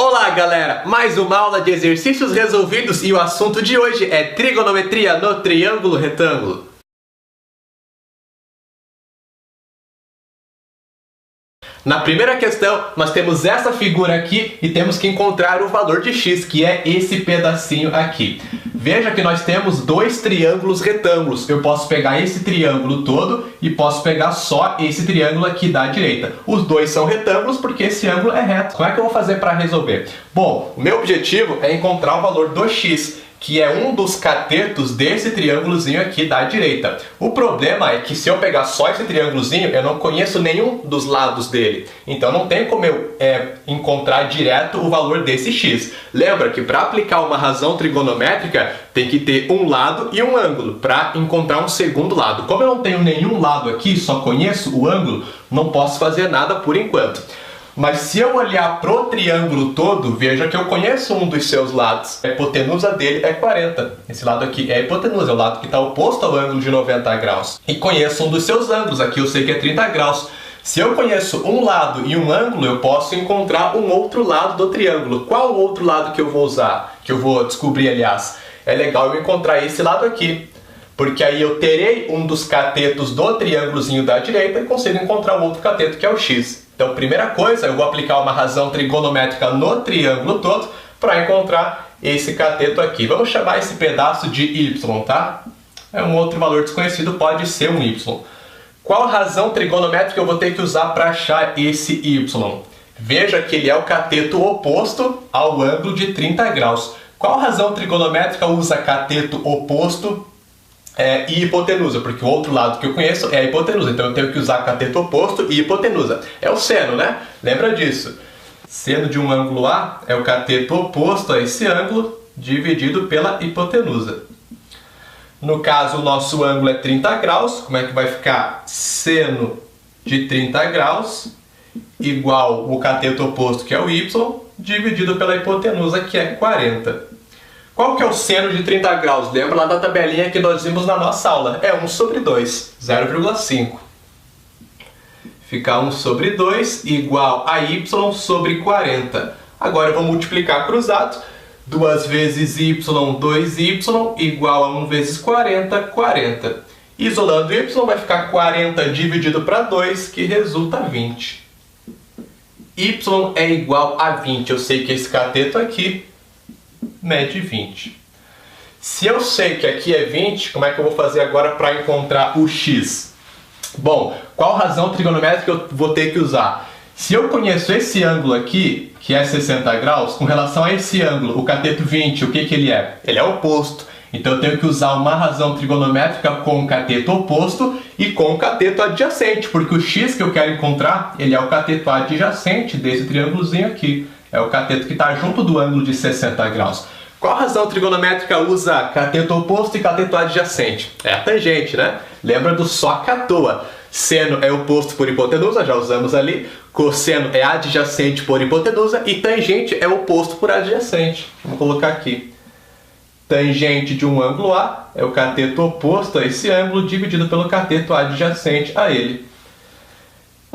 Olá galera, mais uma aula de exercícios resolvidos e o assunto de hoje é trigonometria no triângulo retângulo. Na primeira questão, nós temos essa figura aqui e temos que encontrar o valor de x, que é esse pedacinho aqui. Veja que nós temos dois triângulos retângulos. Eu posso pegar esse triângulo todo e posso pegar só esse triângulo aqui da direita. Os dois são retângulos porque esse ângulo é reto. Como é que eu vou fazer para resolver? Bom, o meu objetivo é encontrar o valor do x, que é um dos catetos desse triângulozinho aqui da direita. O problema é que se eu pegar só esse triângulozinho, eu não conheço nenhum dos lados dele. Então não tem como eu encontrar direto o valor desse x. Lembra que para aplicar uma razão trigonométrica, tem que ter um lado e um ângulo para encontrar um segundo lado. Como eu não tenho nenhum lado aqui, só conheço o ângulo, não posso fazer nada por enquanto. Mas se eu olhar pro triângulo todo, veja que eu conheço um dos seus lados. A hipotenusa dele é 40. Esse lado aqui é a hipotenusa, é o lado que está oposto ao ângulo de 90 graus. E conheço um dos seus ângulos, aqui eu sei que é 30 graus. Se eu conheço um lado e um ângulo, eu posso encontrar um outro lado do triângulo. Qual o outro lado que eu vou usar? Que eu vou descobrir, aliás. É legal eu encontrar esse lado aqui. Porque aí eu terei um dos catetos do triângulozinho da direita e consigo encontrar o outro cateto, que é o x. Então, primeira coisa, eu vou aplicar uma razão trigonométrica no triângulo todo para encontrar esse cateto aqui. Vamos chamar esse pedaço de y, tá? É um outro valor desconhecido, pode ser um y. Qual razão trigonométrica eu vou ter que usar para achar esse y? Veja que ele é o cateto oposto ao ângulo de 30 graus. Qual razão trigonométrica usa cateto oposto e hipotenusa, porque o outro lado que eu conheço é a hipotenusa, então eu tenho que usar cateto oposto e hipotenusa. É o seno, né? Lembra disso. Seno de um ângulo A é o cateto oposto a esse ângulo dividido pela hipotenusa. No caso, o nosso ângulo é 30 graus. Como é que vai ficar? Seno de 30 graus igual o cateto oposto, que é o y, dividido pela hipotenusa, que é 40. Qual que é o seno de 30 graus? Lembra lá da tabelinha que nós vimos na nossa aula? É 1 sobre 2, 0,5. Fica 1 sobre 2 igual a y sobre 40. Agora eu vou multiplicar cruzado. 2 vezes y, 2y, igual a 1 vezes 40, 40. Isolando y, vai ficar 40 dividido para 2, que resulta 20. Y é igual a 20. Eu sei que esse cateto aqui mede 20. Se eu sei que aqui é 20, como é que eu vou fazer agora para encontrar o x? Bom, qual razão trigonométrica eu vou ter que usar? Se eu conheço esse ângulo aqui, que é 60 graus, com relação a esse ângulo, o cateto 20, o que ele é? Ele é oposto. Então eu tenho que usar uma razão trigonométrica com o cateto oposto e com o cateto adjacente, porque o x que eu quero encontrar, ele é o cateto adjacente desse triângulozinho aqui. É o cateto que está junto do ângulo de 60 graus. Qual razão trigonométrica usa cateto oposto e cateto adjacente? É a tangente, né? Lembra do só que à toa. Seno é oposto por hipotenusa, já usamos ali. Cosseno é adjacente por hipotenusa. E tangente é oposto por adjacente. Vamos colocar aqui. Tangente de um ângulo A é o cateto oposto a esse ângulo dividido pelo cateto adjacente a ele.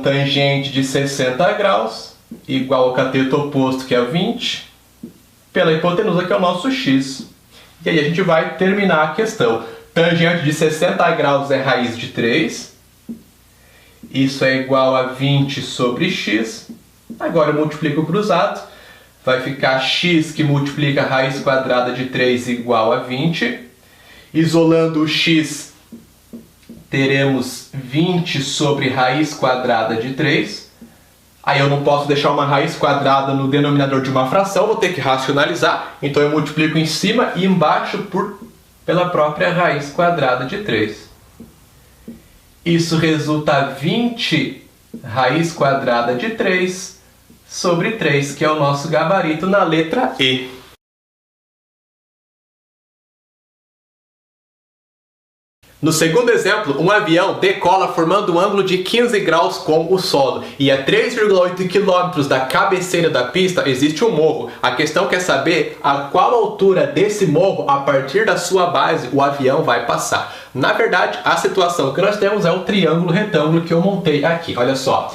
Tangente de 60 graus igual ao cateto oposto, que é 20, pela hipotenusa, que é o nosso x. E aí a gente vai terminar a questão. Tangente de 60 graus é raiz de 3. Isso é igual a 20 sobre x. Agora eu multiplico cruzado. Vai ficar x que multiplica a raiz quadrada de 3 igual a 20. Isolando o x, teremos 20 sobre raiz quadrada de 3. Aí eu não posso deixar uma raiz quadrada no denominador de uma fração, vou ter que racionalizar. Então eu multiplico em cima e embaixo pela própria raiz quadrada de 3. Isso resulta 20 raiz quadrada de 3 sobre 3, que é o nosso gabarito na letra E. No segundo exemplo, um avião decola formando um ângulo de 15 graus com o solo e a 3,8 km da cabeceira da pista existe um morro. A questão quer saber a qual altura desse morro, a partir da sua base, o avião vai passar. Na verdade, a situação que nós temos é o triângulo retângulo que eu montei aqui. Olha só,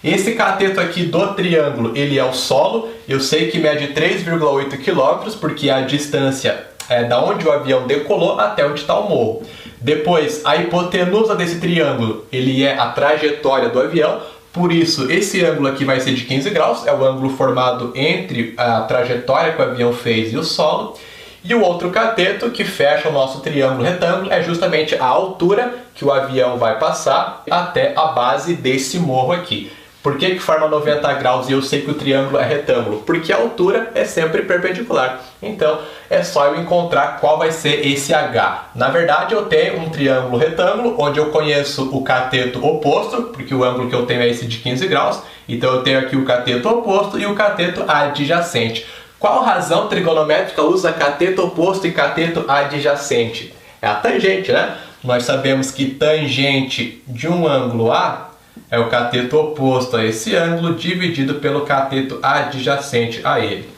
Esse cateto aqui do triângulo, ele é o solo. Eu sei que mede 3,8 km, porque a distância é da onde o avião decolou até onde está o morro. Depois, a hipotenusa desse triângulo, ele é a trajetória do avião. Por isso, esse ângulo aqui vai ser de 15 graus, é o ângulo formado entre a trajetória que o avião fez e o solo. E o outro cateto que fecha o nosso triângulo retângulo é justamente a altura que o avião vai passar até a base desse morro aqui. Por que forma 90 graus e eu sei que o triângulo é retângulo? Porque a altura é sempre perpendicular. Então, é só eu encontrar qual vai ser esse H. Na verdade, eu tenho um triângulo retângulo, onde eu conheço o cateto oposto, porque o ângulo que eu tenho é esse de 15 graus. Então, eu tenho aqui o cateto oposto e o cateto adjacente. Qual razão trigonométrica usa cateto oposto e cateto adjacente? É a tangente, né? Nós sabemos que tangente de um ângulo A é o cateto oposto a esse ângulo dividido pelo cateto adjacente a ele.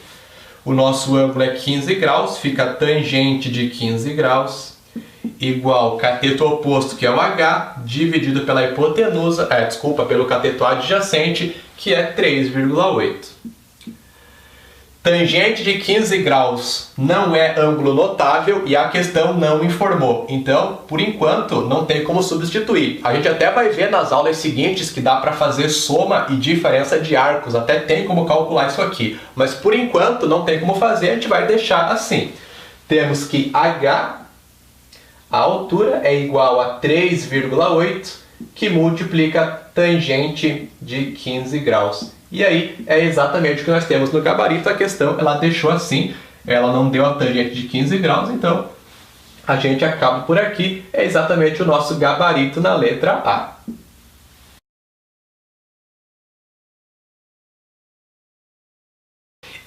O nosso ângulo é 15 graus, fica tangente de 15 graus igual cateto oposto, que é o H, dividido pela hipotenusa, pelo cateto adjacente, que é 3,8. Tangente de 15 graus não é ângulo notável e a questão não informou. Então, por enquanto, não tem como substituir. A gente até vai ver nas aulas seguintes que dá para fazer soma e diferença de arcos. Até tem como calcular isso aqui. Mas, por enquanto, não tem como fazer. A gente vai deixar assim. Temos que H, a altura, é igual a 3,8, que multiplica tangente de 15 graus. E aí é exatamente o que nós temos no gabarito. A questão ela deixou assim, ela não deu a tangente de 15 graus, então a gente acaba por aqui. É exatamente o nosso gabarito na letra A.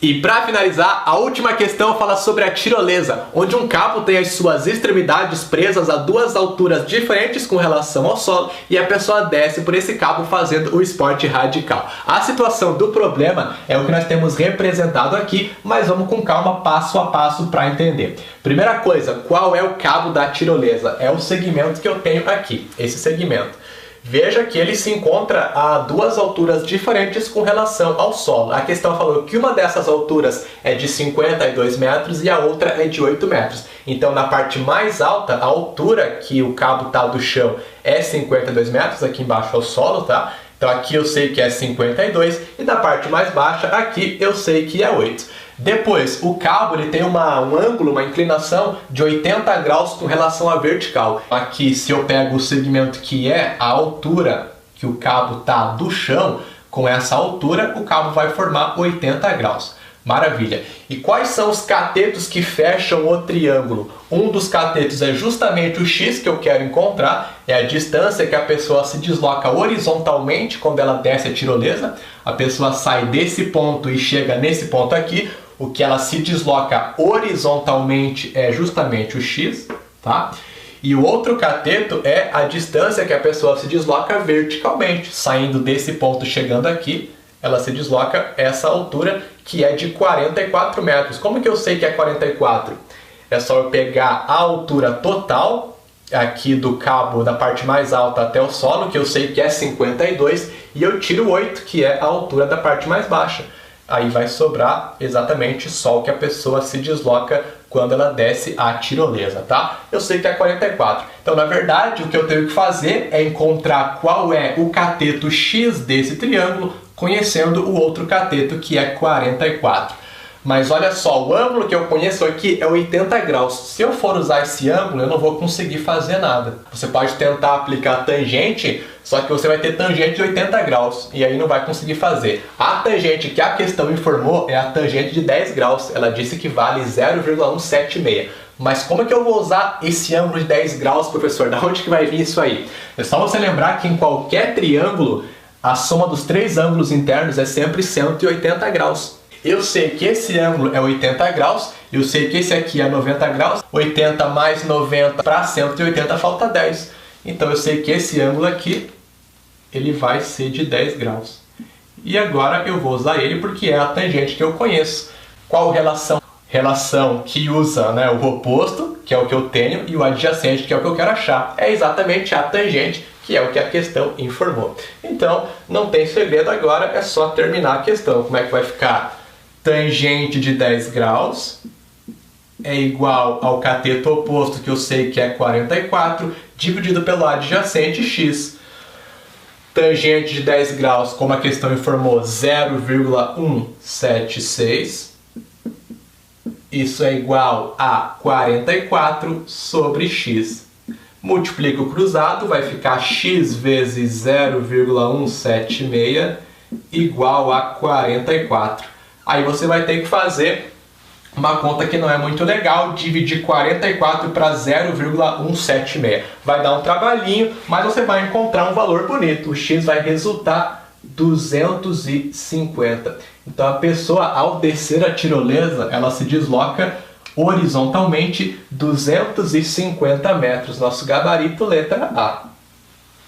E para finalizar, a última questão fala sobre a tirolesa, onde um cabo tem as suas extremidades presas a duas alturas diferentes com relação ao solo e a pessoa desce por esse cabo fazendo o esporte radical. A situação do problema é o que nós temos representado aqui, mas vamos com calma, passo a passo para entender. Primeira coisa, qual é o cabo da tirolesa? É o segmento que eu tenho aqui, esse segmento. Veja que ele se encontra a duas alturas diferentes com relação ao solo. A questão falou que uma dessas alturas é de 52 metros e a outra é de 8 metros. Então, na parte mais alta, a altura que o cabo está do chão é 52 metros, aqui embaixo é o solo, tá? Então, aqui eu sei que é 52 e na parte mais baixa, aqui eu sei que é 8. Depois, o cabo ele tem um ângulo, uma inclinação de 80 graus com relação à vertical. Aqui, se eu pego o segmento que é a altura que o cabo está do chão, com essa altura, o cabo vai formar 80 graus. Maravilha! E quais são os catetos que fecham o triângulo? Um dos catetos é justamente o X que eu quero encontrar, é a distância que a pessoa se desloca horizontalmente quando ela desce a tirolesa. A pessoa sai desse ponto e chega nesse ponto aqui. O que ela se desloca horizontalmente é justamente o X, tá? E o outro cateto é a distância que a pessoa se desloca verticalmente, saindo desse ponto, chegando aqui, ela se desloca essa altura, que é de 44 metros. Como que eu sei que é 44? É só eu pegar a altura total, aqui do cabo, da parte mais alta até o solo, que eu sei que é 52, e eu tiro 8, que é a altura da parte mais baixa. Aí vai sobrar exatamente só o que a pessoa se desloca quando ela desce a tirolesa, tá? Eu sei que é 44. Então, na verdade, o que eu tenho que fazer é encontrar qual é o cateto X desse triângulo, conhecendo o outro cateto que é 44. Mas olha só, o ângulo que eu conheço aqui é 80 graus. Se eu for usar esse ângulo, eu não vou conseguir fazer nada. Você pode tentar aplicar tangente, só que você vai ter tangente de 80 graus, e aí não vai conseguir fazer. A tangente que a questão informou é a tangente de 10 graus. Ela disse que vale 0,176. Mas como é que eu vou usar esse ângulo de 10 graus, professor? Da onde que vai vir isso aí? É só você lembrar que em qualquer triângulo, a soma dos três ângulos internos é sempre 180 graus. Eu sei que esse ângulo é 80 graus, eu sei que esse aqui é 90 graus, 80 mais 90 para 180 falta 10. Então eu sei que esse ângulo aqui, ele vai ser de 10 graus. E agora eu vou usar ele porque é a tangente que eu conheço. Qual relação? Relação que usa, o oposto, que é o que eu tenho, e o adjacente, que é o que eu quero achar. É exatamente a tangente, que é o que a questão informou. Então, não tem segredo agora, é só terminar a questão. Como é que vai ficar? Tangente de 10 graus é igual ao cateto oposto, que eu sei que é 44, dividido pelo adjacente x. Tangente de 10 graus, como a questão informou, 0,176. Isso é igual a 44 sobre x. Multiplica o cruzado, vai ficar x vezes 0,176 igual a 44. Aí você vai ter que fazer uma conta que não é muito legal, dividir 44 para 0,176. Vai dar um trabalhinho, mas você vai encontrar um valor bonito. O x vai resultar 250. Então a pessoa, ao descer a tirolesa, ela se desloca horizontalmente 250 metros. Nosso gabarito, letra A.